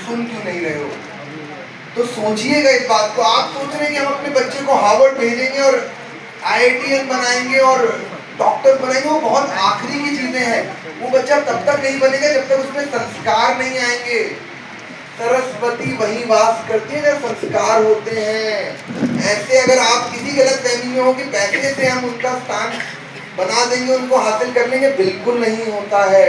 सुन क्यों नहीं रहे हो? तो सोचिएगा इस बात को। आप सोच रहे हैं कि हम अपने बच्चे को हार्वर्ड भेजेंगे और IITian बनाएंगे और डॉक्टर बनाएंगे, वो बहुत आखिरी की चीजें हैं। वो बच्चा तब तक नहीं बनेगा जब तक उसमें संस्कार नहीं आएंगे। सरस्वती वहीं वास करती है जब संस्कार होते हैं। ऐसे अगर आप किसी गलत फहमी में हो कि पैसे से हम उनका स्थान बना देंगे, उनको हासिल कर लेंगे, बिल्कुल नहीं होता है।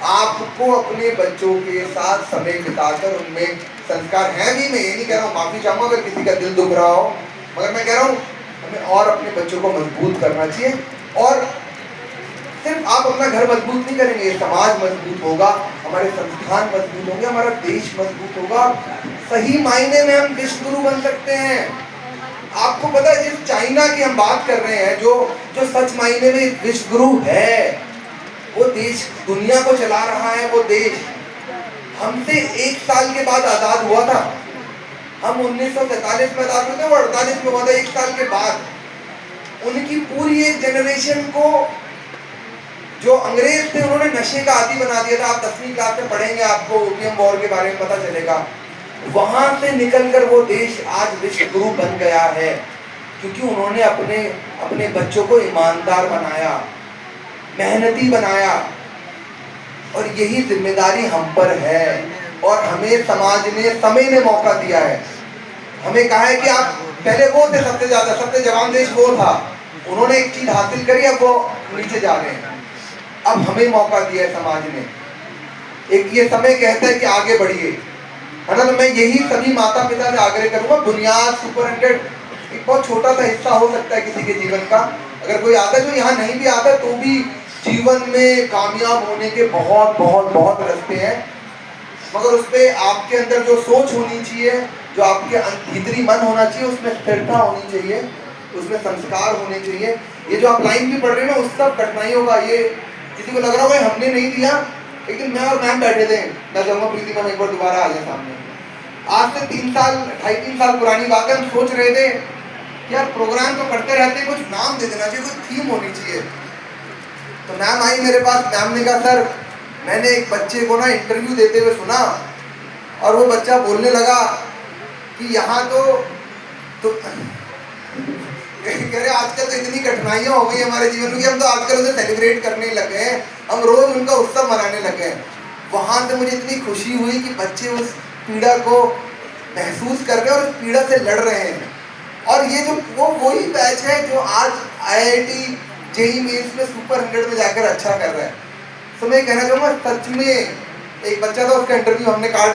आपको अपने बच्चों के साथ समय बिताकर उनमें संस्कार है भी, मैं ये नहीं कह रहा हूँ, माफी चाहूंगा अगर किसी का दिल दुख रहा हो, मगर मैं कह रहा हूँ हमें और अपने बच्चों को मजबूत करना चाहिए। और सिर्फ आप अपना घर मजबूत नहीं करेंगे, समाज मजबूत होगा, हमारे संस्थान मजबूत होंगे, हमारा देश मजबूत होगा। सही मायने में हम विश्व गुरु बन सकते हैं। आपको पता है जिस चाइना की हम बात कर रहे हैं, जो सच मायने में विश्व गुरु है, वो देश दुनिया को चला रहा है। वो देश हमसे 1 साल के बाद आजाद हुआ था। हम 1947 में आजाद हुए थे, वो 48 में हुआ था। 1 साल के बाद उनकी पूरी एक जनरेशन को, जो अंग्रेज थे, उन्होंने नशे का आदी बना दिया था। आप 10वीं क्लास में पढ़ेंगे, आपको ओपियम वॉर के बारे में पता चलेगा। वहां से निकलकर वो देश आज विश्व गुरु बन गया है, क्योंकि उन्होंने अपने बच्चों को ईमानदार बनाया, मेहनती बनाया। और यही जिम्मेदारी हम पर है। और हमें समाज ने, समय ने मौका दिया है। हमें कहा है कि आप पहले वो थे सबसे ज्यादा, सबसे जवान देश वो था, उन्होंने एक चीज हासिल करी, अब वो नीचे जा रहे हैं। अब हमें मौका दिया है समाज ने। एक ये समय कहता है कि आगे बढ़िए, है ना। तो मैं यही सभी माता पिता से आग्रह करूंगा। बुनियाद सुपरिटेंडेंट एक बहुत छोटा सा हिस्सा हो सकता है किसी के जीवन का। अगर कोई आता है जो यहाँ नहीं भी आता तो भी जीवन में कामयाब होने के बहुत बहुत बहुत रास्ते हैं, मगर उस पर आपके अंदर जो सोच होनी चाहिए, जो आपके भीतरी मन होना चाहिए, उसमें स्थिरता होनी चाहिए, उसमें संस्कार होने चाहिए। ये जो आप लाइन भी पढ़ रहे हैं ना, उस सब कठिनाइयों का, ये किसी को लग रहा होगा हमने नहीं दिया, लेकिन मैं और मैम बैठे थे। मैं चाहूँगा प्रीति मैम एक बार दोबारा आ जाए सामने। आज से 2.5-3 साल पुरानी बात है। हम सोच रहे थे कि यार प्रोग्राम तो करते रहते, कुछ नाम दे देना चाहिए, कुछ थीम होनी चाहिए। तो मैम आई मेरे पास, मैम ने कहा सर मैंने एक बच्चे को ना इंटरव्यू देते हुए सुना, और वो बच्चा बोलने लगा कि यहाँ तो कह रहे आजकल तो इतनी कठिनाइयाँ हो गई हमारे जीवन में कि हम तो आजकल उसे सेलिब्रेट करने लगे हैं, हम रोज उनका उत्सव मनाने लगे हैं। वहाँ से मुझे इतनी खुशी हुई कि बच्चे उस पीड़ा को महसूस कर रहे हैं और उस पीड़ा से लड़ रहे हैं। और ये जो वही बैच है जो आज IIT JEE मेंस में सुपर 100 में जाकर अच्छा कर रहा है। तो मैं कहना चाहूँगा, सच में एक बच्चा था, उसका इंटरव्यू हमने काट